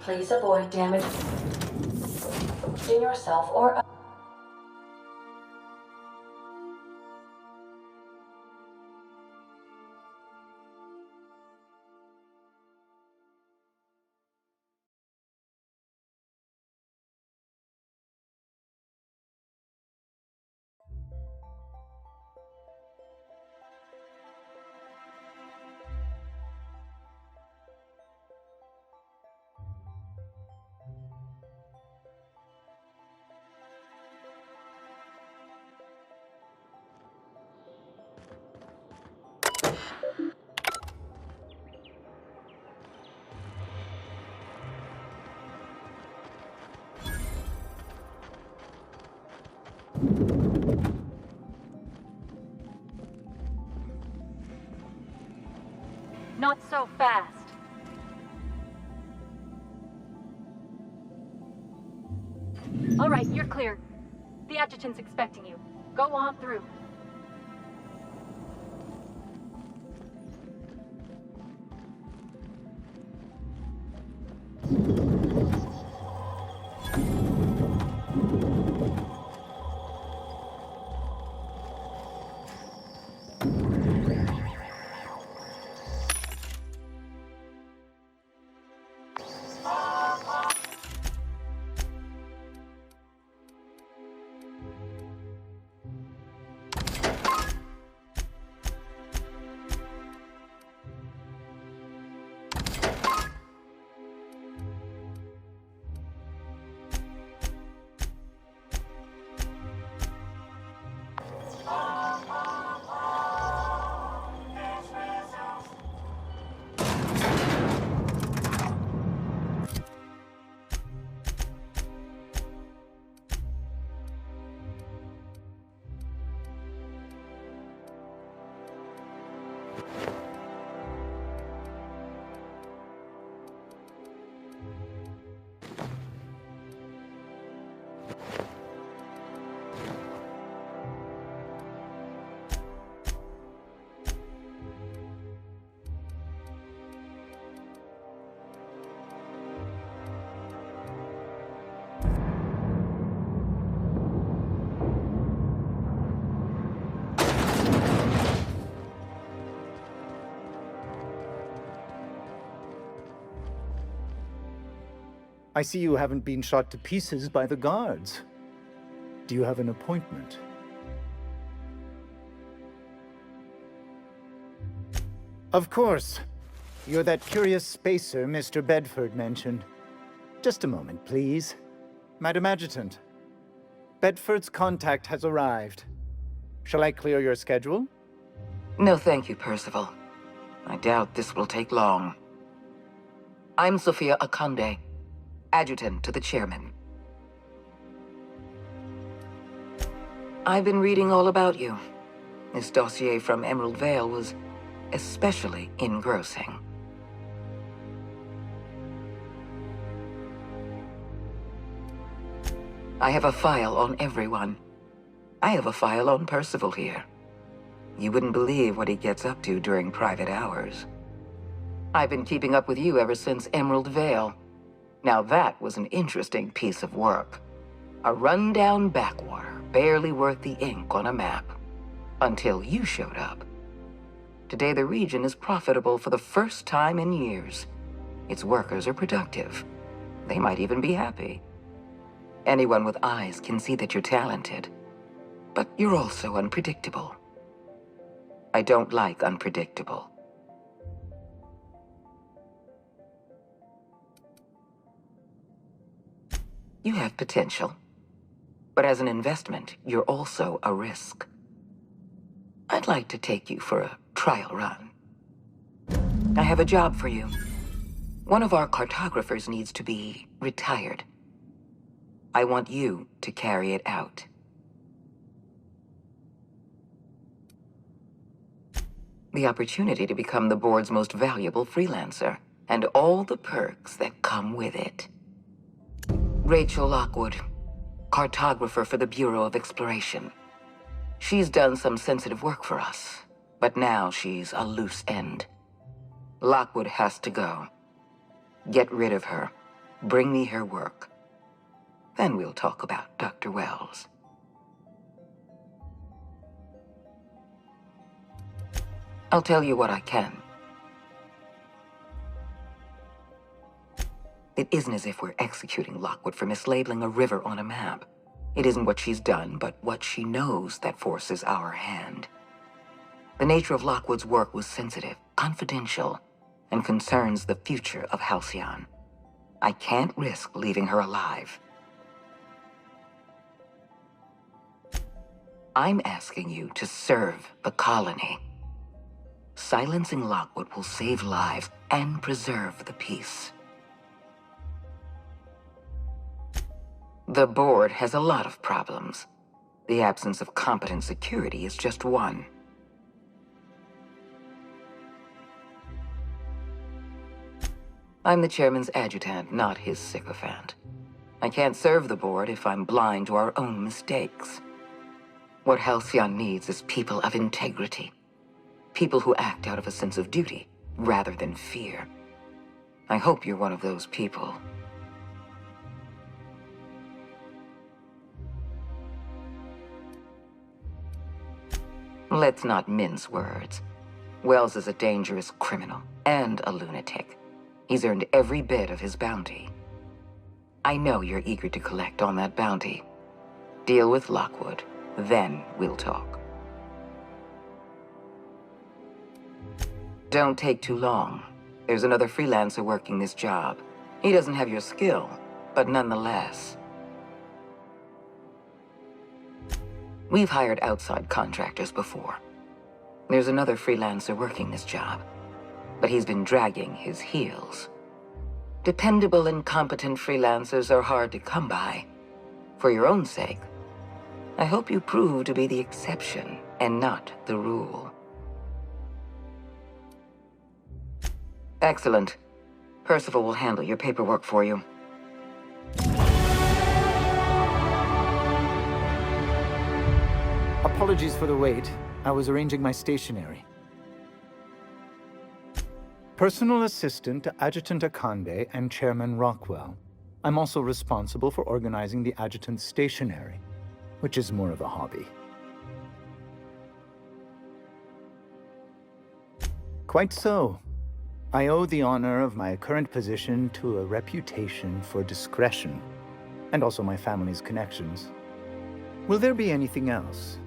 Please avoid damaging yourself or others. Not so fast. All right, you're clear. The adjutant's expecting you. Go on through. I see you haven't been shot to pieces by the guards. Do you have an appointment? Of course. You're that curious spacer Mr. Bedford mentioned. Just a moment, please. Madam Adjutant, Bedford's contact has arrived. Shall I clear your schedule? No, thank you, Percival. I doubt this will take long. I'm Sophia Akande, adjutant to the chairman. I've been reading all about you. This dossier from Emerald Vale was especially engrossing. I have a file on everyone. I have a file on Percival here. You wouldn't believe what he gets up to during private hours. I've been keeping up with you ever since Emerald Vale. Now that was an interesting piece of work. A rundown backwater, barely worth the ink on a map. Until you showed up. Today the region is profitable for the first time in years. Its workers are productive. They might even be happy. Anyone with eyes can see that you're talented. But you're also unpredictable. I don't like unpredictable. You have potential. But as an investment, you're also a risk. I'd like to take you for a trial run. I have a job for you. One of our cartographers needs to be retired. I want you to carry it out. The opportunity to become the board's most valuable freelancer, and all the perks that come with it. Rachel Lockwood, cartographer for the Bureau of Exploration. She's done some sensitive work for us, but now she's a loose end. Lockwood has to go. Get rid of her. bring me her work. Then we'll talk about Dr. Wells. I'll tell you what I can. It isn't as if we're executing Lockwood for mislabeling a river on a map. It isn't what she's done, but what she knows that forces our hand. The nature of Lockwood's work was sensitive, confidential, and concerns the future of Halcyon. I can't risk leaving her alive. I'm asking you to serve the colony. Silencing Lockwood will save lives and preserve the peace. The board has a lot of problems. The absence of competent security is just one. I'm the chairman's adjutant, not his sycophant. I can't serve the board if I'm blind to our own mistakes. What Halcyon needs is people of integrity. People who act out of a sense of duty, rather than fear. I hope you're one of those people. Let's not mince words. Wells is a dangerous criminal and a lunatic. He's earned every bit of his bounty. I know you're eager to collect on that bounty. Deal with Lockwood, then we'll talk. Don't take too long. There's another freelancer working this job. He doesn't have your skill, but nonetheless. We've hired outside contractors before. There's another freelancer working this job, but he's been dragging his heels. Dependable and competent freelancers are hard to come by. For your own sake, I hope you prove to be the exception and not the rule. Excellent. Percival will handle your paperwork for you. Apologies for the wait. I was arranging my stationery. Personal assistant to Adjutant Akande and Chairman Rockwell. I'm also responsible for organizing the adjutant's stationery, which is more of a hobby. Quite so. I owe the honor of my current position to a reputation for discretion, and also my family's connections. Will there be anything else?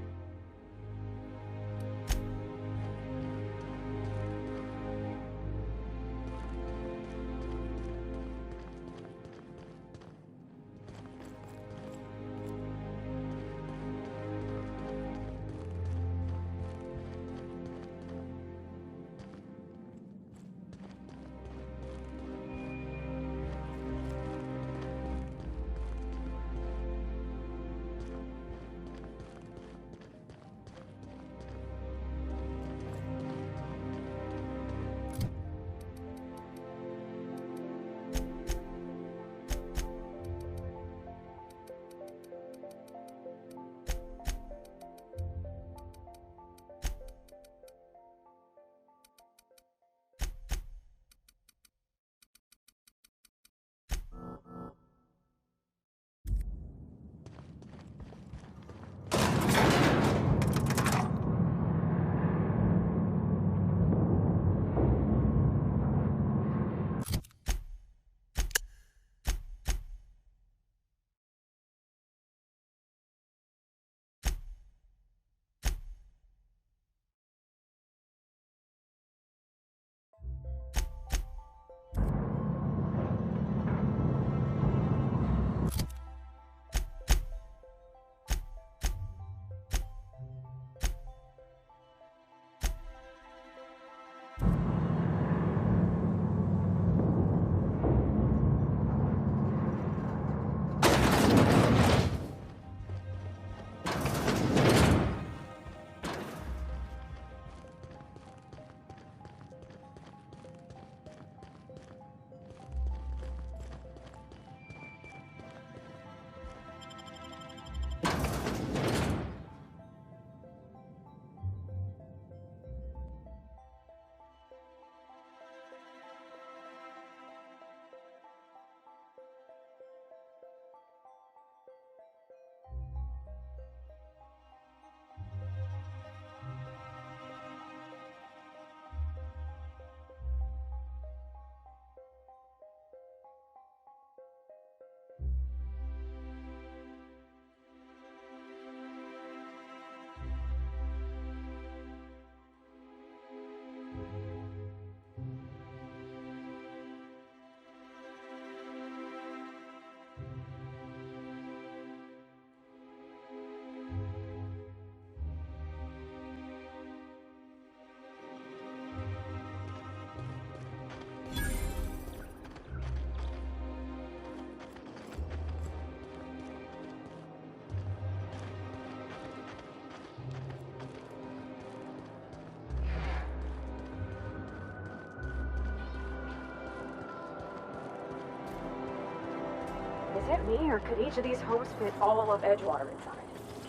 it me, or could each of these homes fit all of Edgewater inside?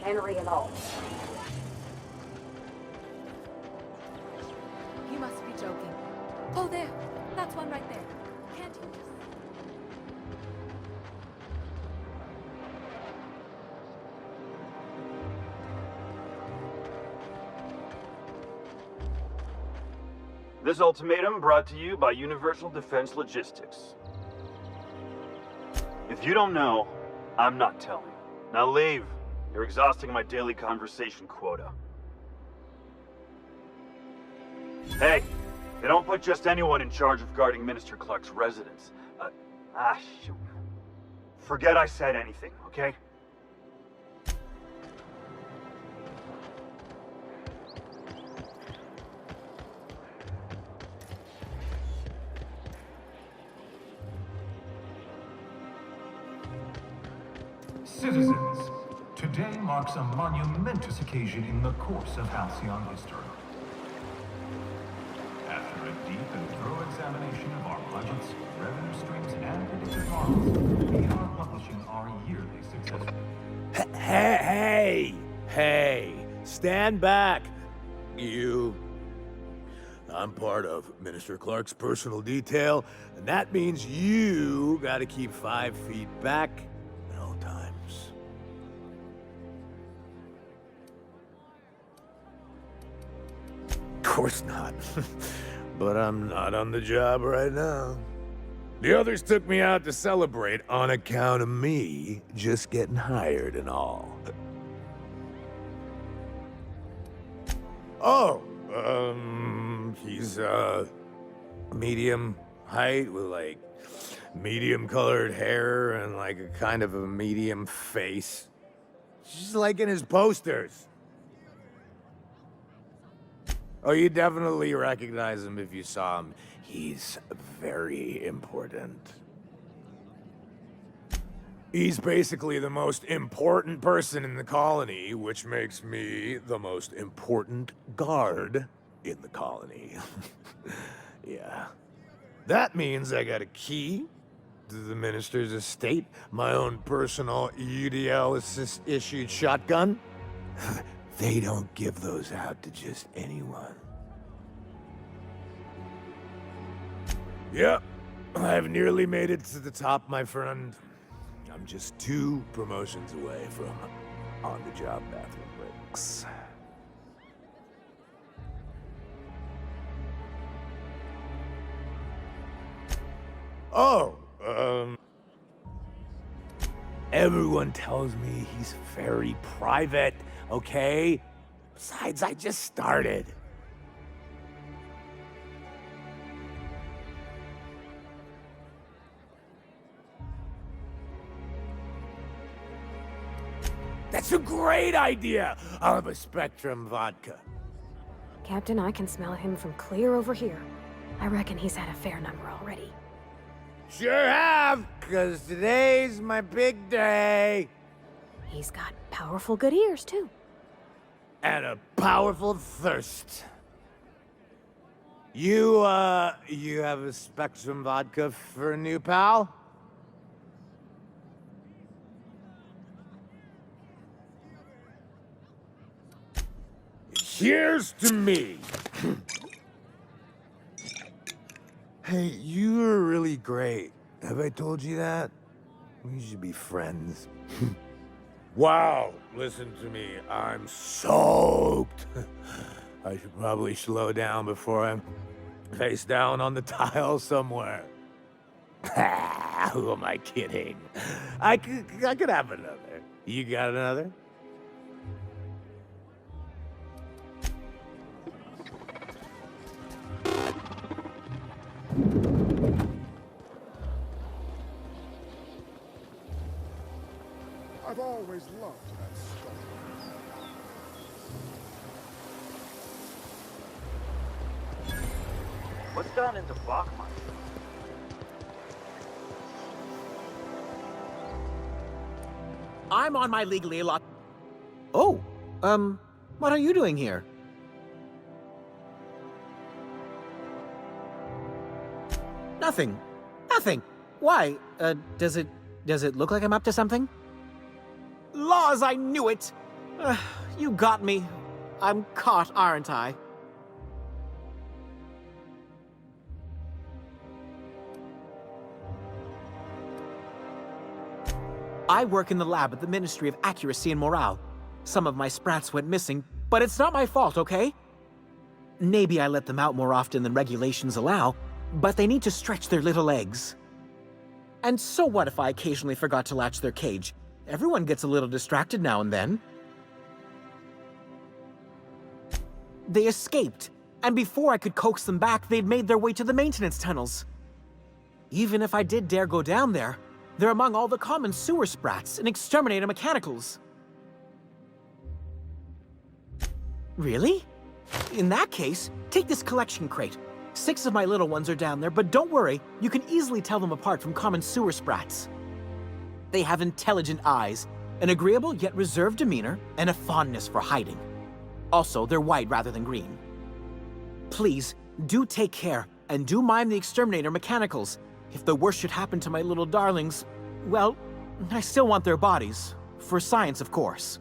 Henry and all. You must be joking. Oh, there. That's one right there. Can't you just... This ultimatum brought to you by Universal Defense Logistics. If you don't know, I'm not telling. Now leave. You're exhausting my daily conversation quota. Hey, they don't put just anyone in charge of guarding Minister Clark's residence. Shoot. Forget I said anything, okay? Citizens, today marks a monumentous occasion in the course of Halcyon history. After a deep and thorough examination of our budgets, revenue streams, and predictive models, we are publishing our yearly success. Hey! Stand back! You. I'm part of Minister Clark's personal detail, and that means you gotta keep 5 feet back at all times. Of course not. But I'm not on the job right now. The others took me out to celebrate on account of me just getting hired and all. Oh, he's, medium height with, like, medium colored hair and, like, a kind of a medium face. Just like in his posters. Oh, you definitely recognize him if you saw him. He's very important. He's basically the most important person in the colony, which makes me the most important guard in the colony. Yeah. That means I got a key to the minister's estate, my own personal UDL-issued shotgun. They don't give those out to just anyone. Yep, I've nearly made it to the top, my friend. I'm just 2 promotions away from on-the-job bathroom breaks. Oh, everyone tells me he's very private, okay? Besides, I just started. That's a great idea! I'll have a Spectrum vodka. Captain, I can smell him from clear over here. I reckon he's had a fair number already. Sure have, 'cause today's my big day. He's got powerful good ears, too. And a powerful thirst. You have a Spectrum vodka for a new pal? Here's to me. Hey, you were really great. Have I told you that? We should be friends. Wow, listen to me. I'm soaked. I should probably slow down before I'm face down on the tile somewhere. Who am I kidding? I could have another. You got another? I've always loved that stuff. What's gone into Bachman? I'm on my legally allotted... Oh, what are you doing here? Nothing. Nothing. Why? Does it Does it look like I'm up to something? Laws, I knew it! You got me. I'm caught, aren't I? I work in the lab at the Ministry of Accuracy and Morale. Some of my sprats went missing, but it's not my fault, okay? Maybe I let them out more often than regulations allow, but they need to stretch their little legs. And so what if I occasionally forgot to latch their cage? Everyone gets a little distracted now and then. They escaped, and before I could coax them back, they'd made their way to the maintenance tunnels. Even if I did dare go down there, they're among all the common sewer sprats and exterminator mechanicals. Really? In that case, take this collection crate. 6 of my little ones are down there, but don't worry, you can easily tell them apart from common sewer sprats. They have intelligent eyes, an agreeable yet reserved demeanor, and a fondness for hiding. Also, they're white rather than green. Please, do take care, and do mind the exterminator mechanicals. If the worst should happen to my little darlings, well, I still want their bodies. For science, of course.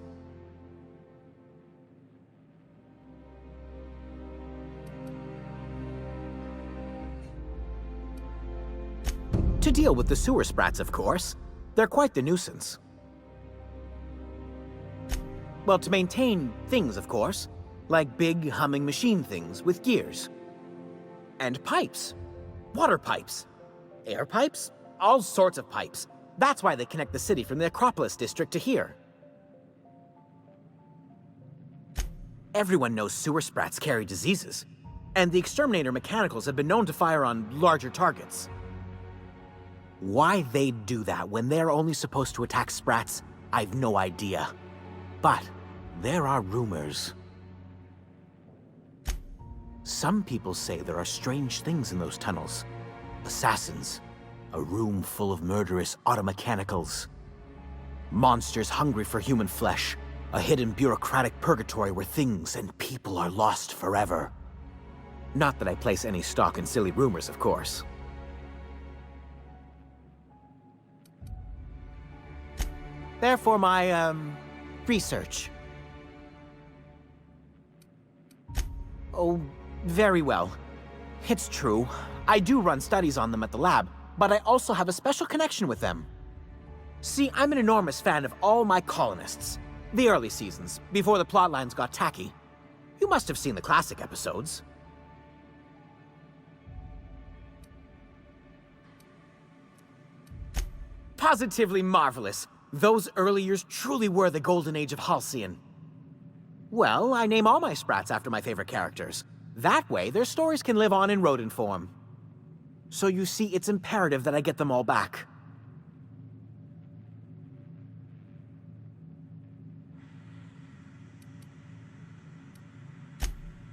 To deal with the sewer sprats, of course. They're quite the nuisance. Well, to maintain things, of course. Like big, humming machine things with gears. And pipes. Water pipes. Air pipes? All sorts of pipes. That's why they connect the city from the Acropolis district to here. Everyone knows sewer sprats carry diseases, and the exterminator mechanicals have been known to fire on larger targets. Why they'd do that when they're only supposed to attack sprats, I've no idea. But there are rumors. Some people say there are strange things in those tunnels. Assassins. A room full of murderous automechanicals. Monsters hungry for human flesh. A hidden bureaucratic purgatory where things and people are lost forever. Not that I place any stock in silly rumors, of course. Therefore, my, research. Oh, very well. It's true. I do run studies on them at the lab, but I also have a special connection with them. See, I'm an enormous fan of all my colonists. The early seasons, before the plotlines got tacky. You must have seen the classic episodes. Positively marvelous. Those early years truly were the golden age of Halcyon. Well, I name all my sprats after my favorite characters. That way, their stories can live on in rodent form. So you see, it's imperative that I get them all back.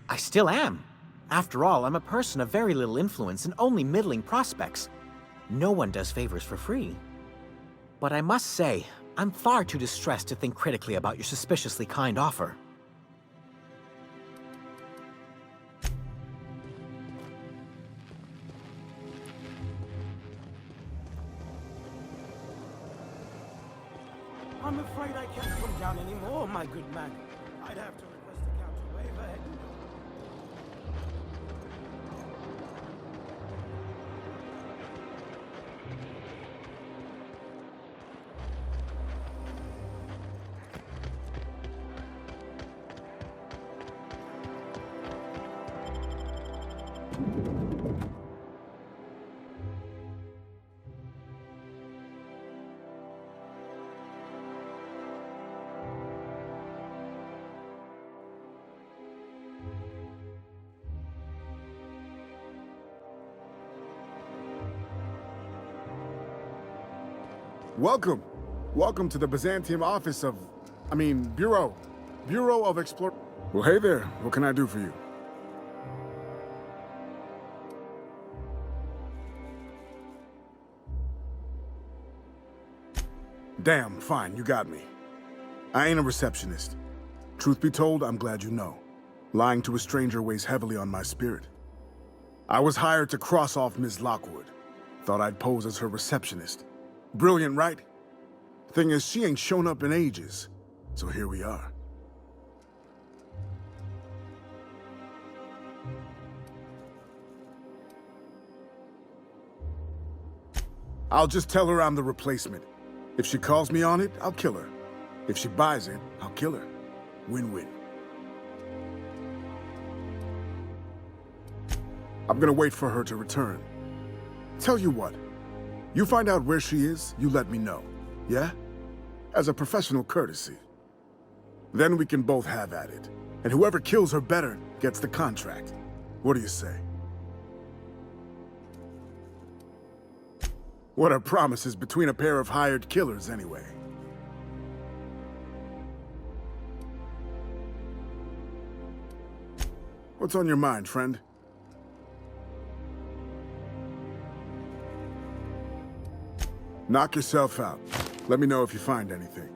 I still am. After all, I'm a person of very little influence and only middling prospects. No one does favors for free. But I must say, I'm far too distressed to think critically about your suspiciously kind offer. I'm afraid I can't come down anymore, my good man. I'd have to request the count to waive ahead. Welcome. Welcome to the Byzantium office of... Bureau. Bureau of Explor... Well, hey there. What can I do for you? Damn, fine, you got me. I ain't a receptionist. Truth be told, I'm glad you know. Lying to a stranger weighs heavily on my spirit. I was hired to cross off Ms. Lockwood. Thought I'd pose as her receptionist. Brilliant, right? Thing is, she ain't shown up in ages. So here we are. I'll just tell her I'm the replacement. If she calls me on it, I'll kill her. If she buys it, I'll kill her. Win-win. I'm gonna wait for her to return. Tell you what, you find out where she is, you let me know, yeah? As a professional courtesy. Then we can both have at it. And whoever kills her better gets the contract. What do you say? What are promises between a pair of hired killers, anyway? What's on your mind, friend? Knock yourself out. Let me know if you find anything.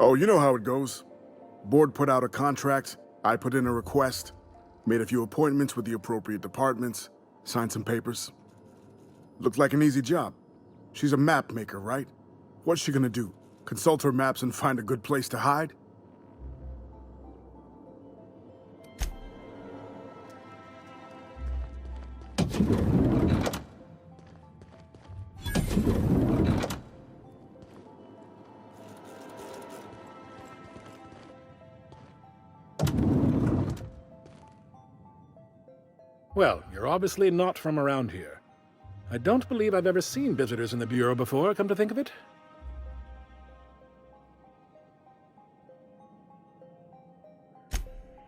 Oh, you know how it goes. Board put out a contract, I put in a request, made a few appointments with the appropriate departments, signed some papers. Looked like an easy job. She's a map maker, right? What's she gonna do? Consult her maps and find a good place to hide? Well, you're obviously not from around here. I don't believe I've ever seen visitors in the Bureau before, come to think of it.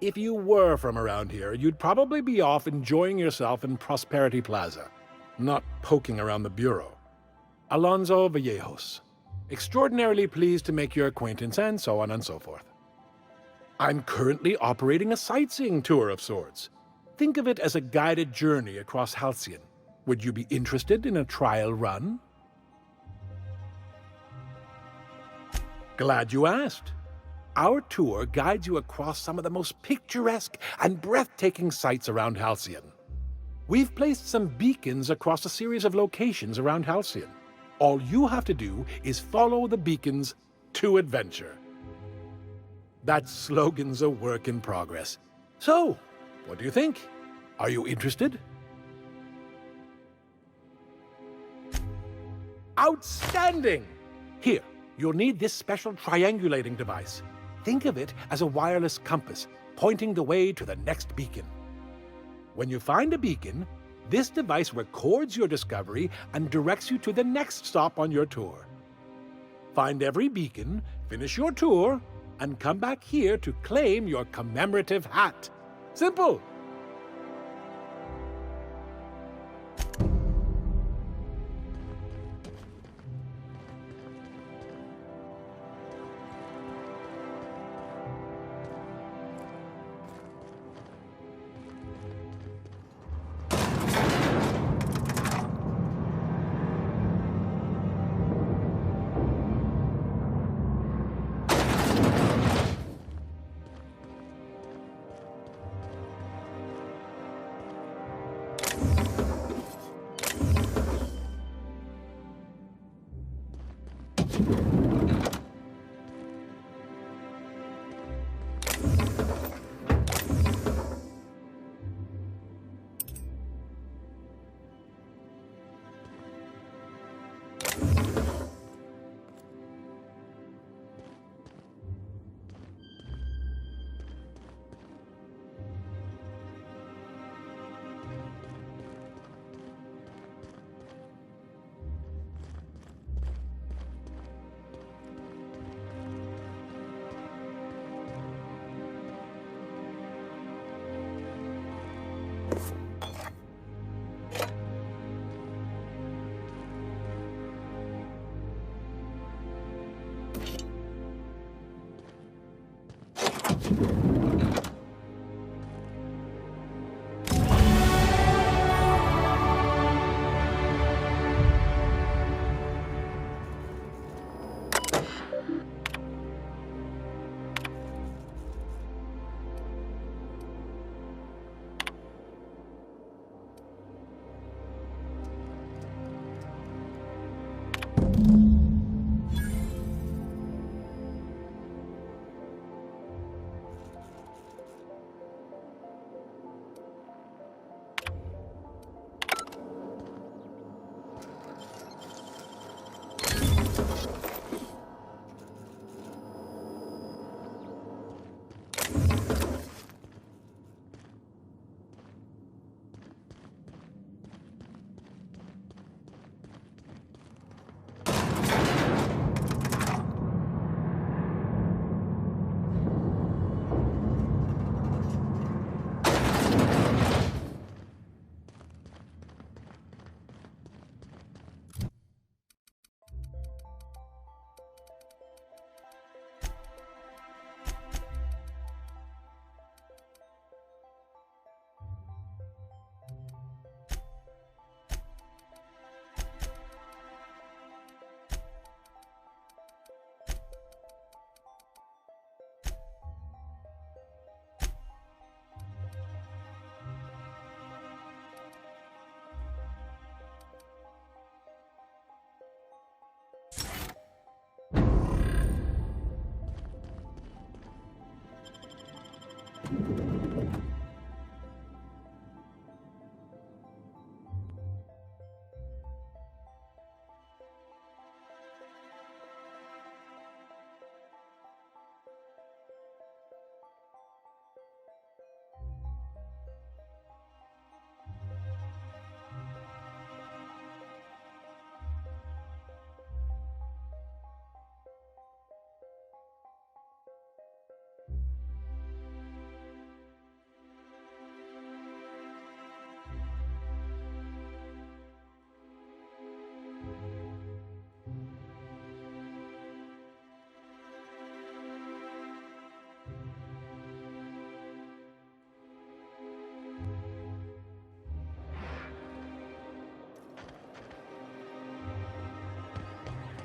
If you were from around here, you'd probably be off enjoying yourself in Prosperity Plaza, not poking around the Bureau. Alonso Vallejos. Extraordinarily pleased to make your acquaintance, and so on and so forth. I'm currently operating a sightseeing tour of sorts. Think of it as a guided journey across Halcyon. Would you be interested in a trial run? Glad you asked. Our tour guides you across some of the most picturesque and breathtaking sights around Halcyon. We've placed some beacons across a series of locations around Halcyon. All you have to do is follow the beacons to adventure. That slogan's a work in progress. So, what do you think? Are you interested? Outstanding! Here, you'll need this special triangulating device. Think of it as a wireless compass, pointing the way to the next beacon. When you find a beacon, this device records your discovery and directs you to the next stop on your tour. Find every beacon, finish your tour, and come back here to claim your commemorative hat. Simple!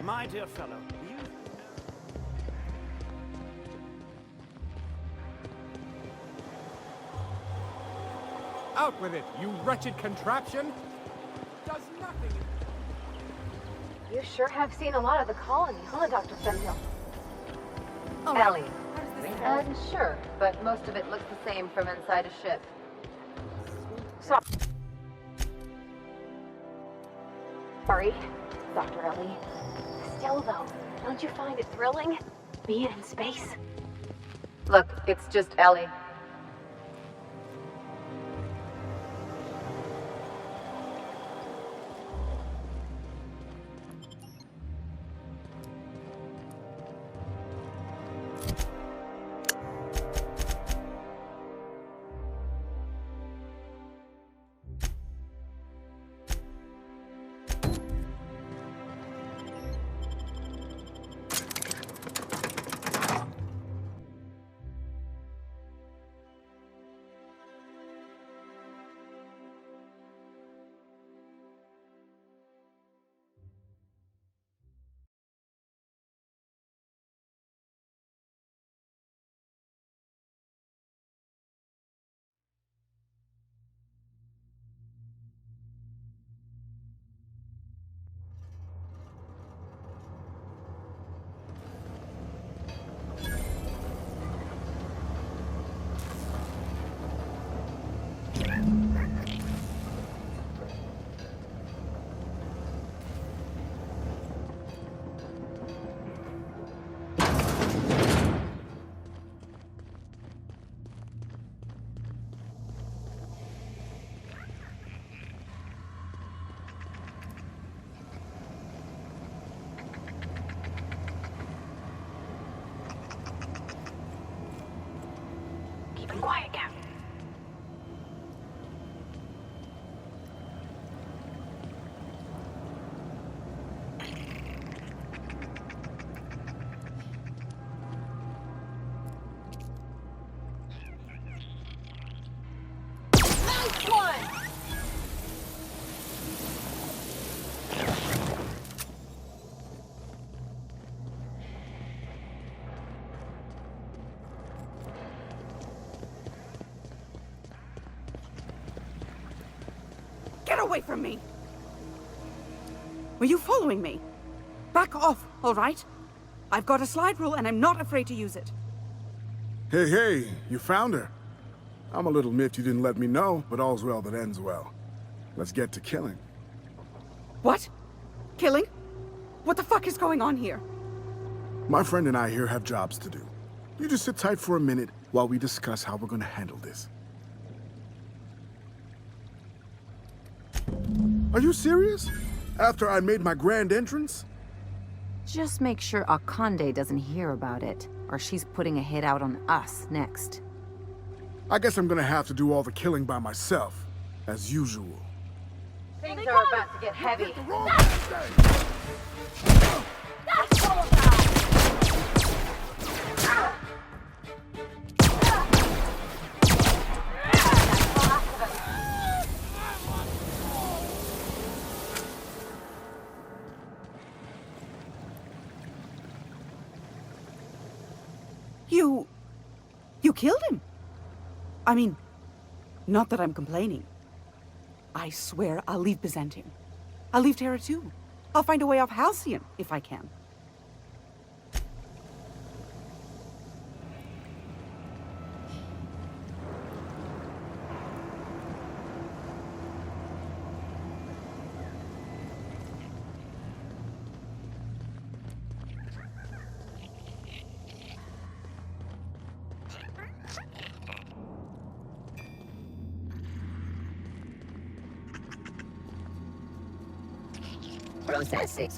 My dear fellow, you... Out with it, you wretched contraption! Does nothing. You sure have seen a lot of the colony, huh, Dr. Fenhill? Oh, Ellie. how does this sound? Sure, but most of it looks the same from inside a ship. Sorry, Dr. Ellie. Still, though, don't you find it thrilling? Being in space? Look, it's just Ellie. Quiet, Captain. Nice one! Get away from me! Were you following me? Back off, all right? I've got a slide rule and I'm not afraid to use it. Hey, you found her. I'm a little miffed you didn't let me know, but all's well that ends well. Let's get to killing. What? Killing? What the fuck is going on here? My friend and I here have jobs to do. You just sit tight for a minute while we discuss how we're gonna handle this. Are you serious? After I made my grand entrance? Just make sure Akande doesn't hear about it, or she's putting a hit out on us next. I guess I'm gonna have to do all the killing by myself, as usual. Things are about to get heavy. That's all about. You killed him? I mean, not that I'm complaining. I swear I'll leave Byzantium. I'll leave Terra too. I'll find a way off Halcyon, if I can. Processing.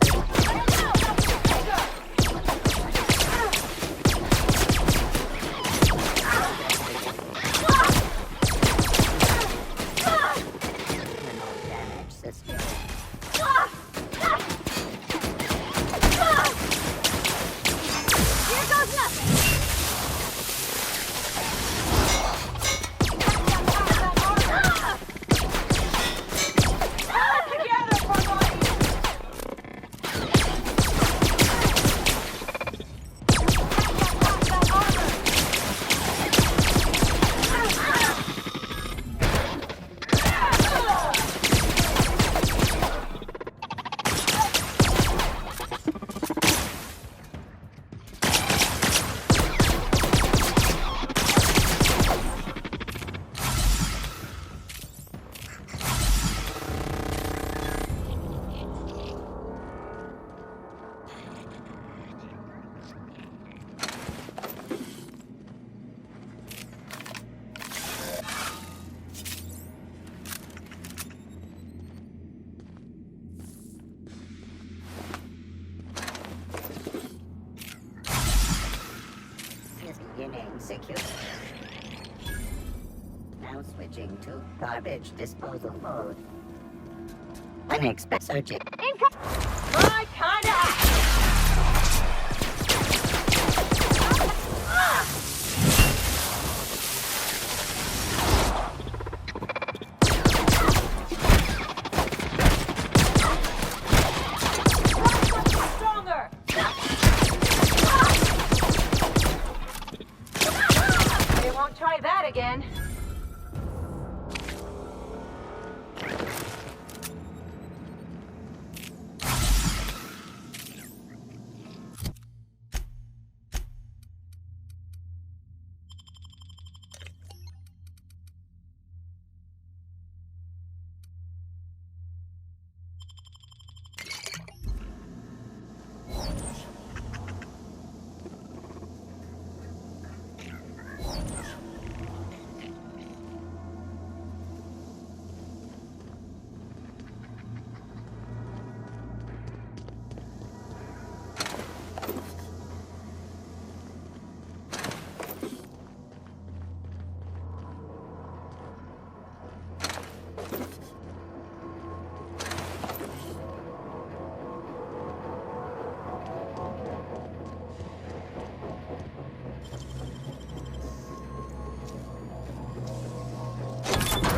now switching to garbage disposal mode. Unexpected searching. My kinda. Stronger! They won't try that again.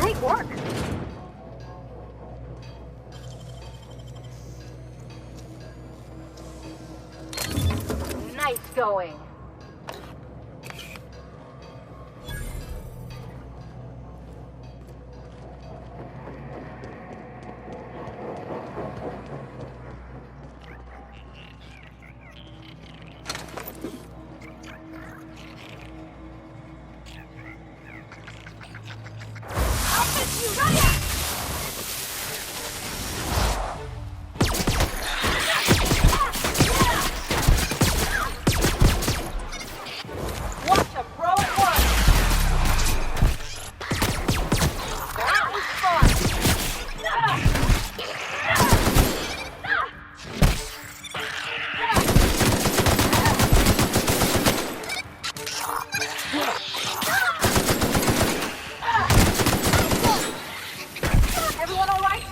Great work. Nice going. Everyone all right?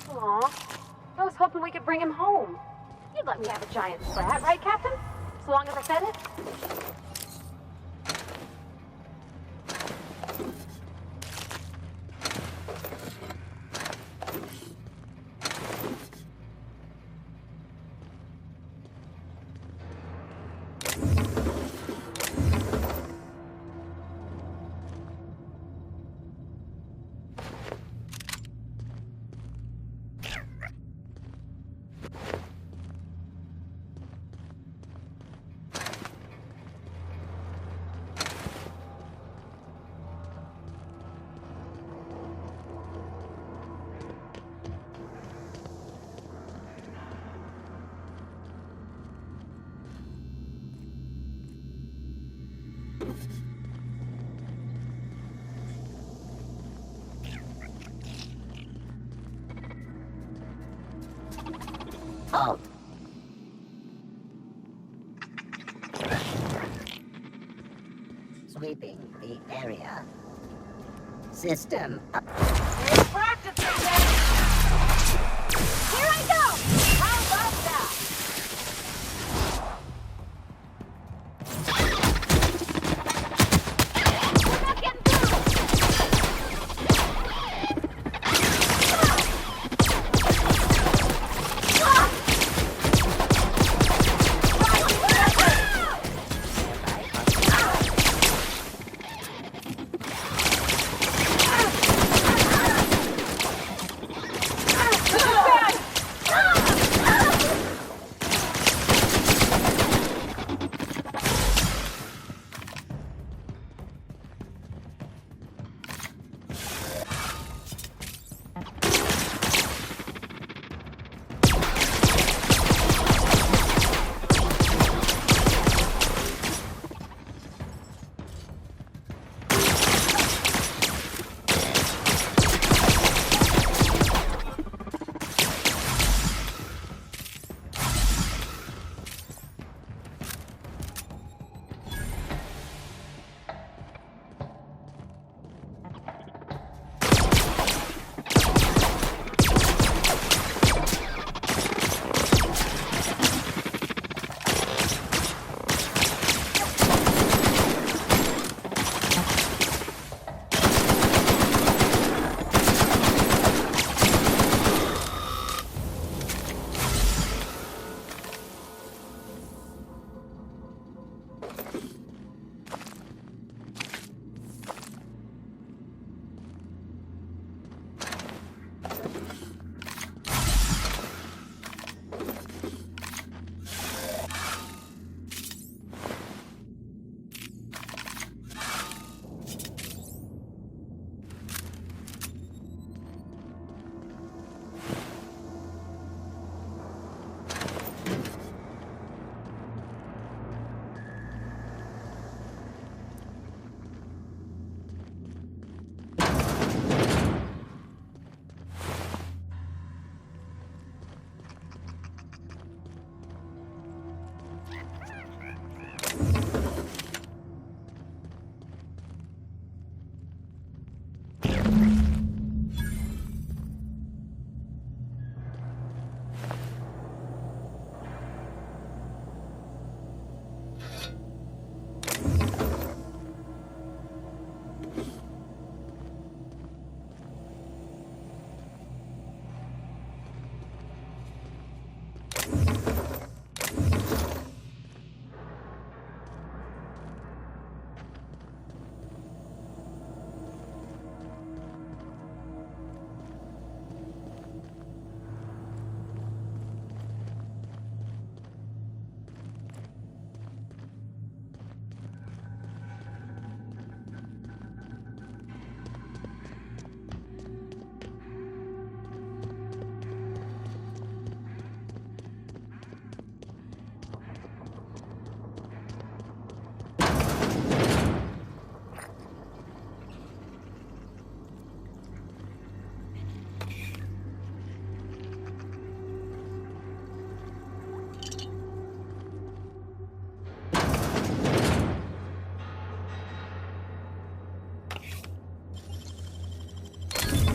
Aw, I was hoping we could bring him home. You'd let me have a giant sprat, right, Captain? So long as I fed it? Halt. Sweeping the area. System up. Practice again! Here I go! How about that? We're not getting through!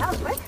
That was quick.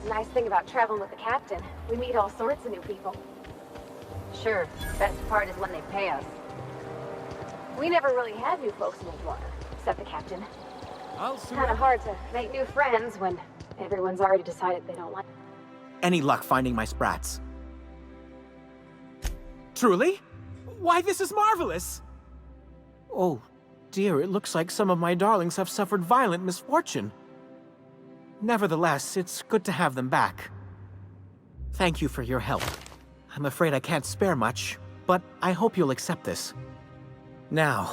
Nice thing about traveling with the captain. We meet all sorts of new people. Sure, best part is when they pay us. We never really had new folks in Edgewater, except the captain. It's kind of hard to make new friends when everyone's already decided they don't like. Any luck finding my sprats? Truly? Why, this is marvelous! Oh, dear, it looks like some of my darlings have suffered violent misfortune. Nevertheless, it's good to have them back. Thank you for your help. I'm afraid I can't spare much, but I hope you'll accept this. Now,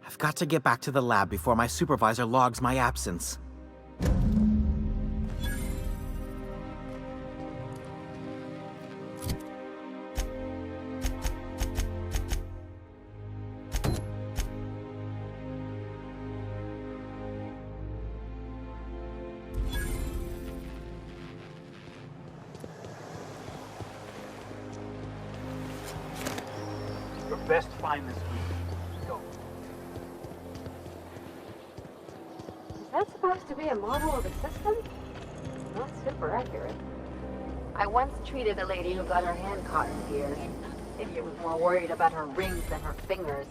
I've got to get back to the lab before my supervisor logs my absence. Best find this week. Go. Is that supposed to be a model of the system? Not super accurate. I once treated a lady who got her hand caught in gears. Idiot was more worried about her rings than her fingers.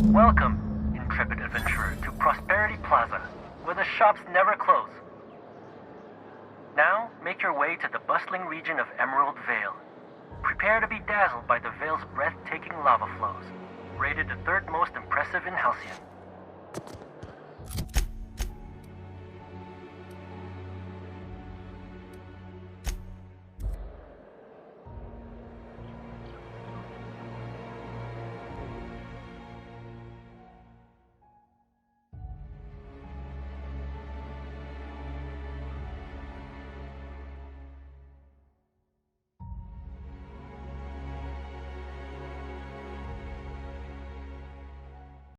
Welcome, intrepid adventurer, to Prosperity Plaza, where the shops never close. Now, make your way to the bustling region of Emerald Vale. Prepare to be dazzled by the Vale's breathtaking lava flows, rated the third most impressive in Halcyon.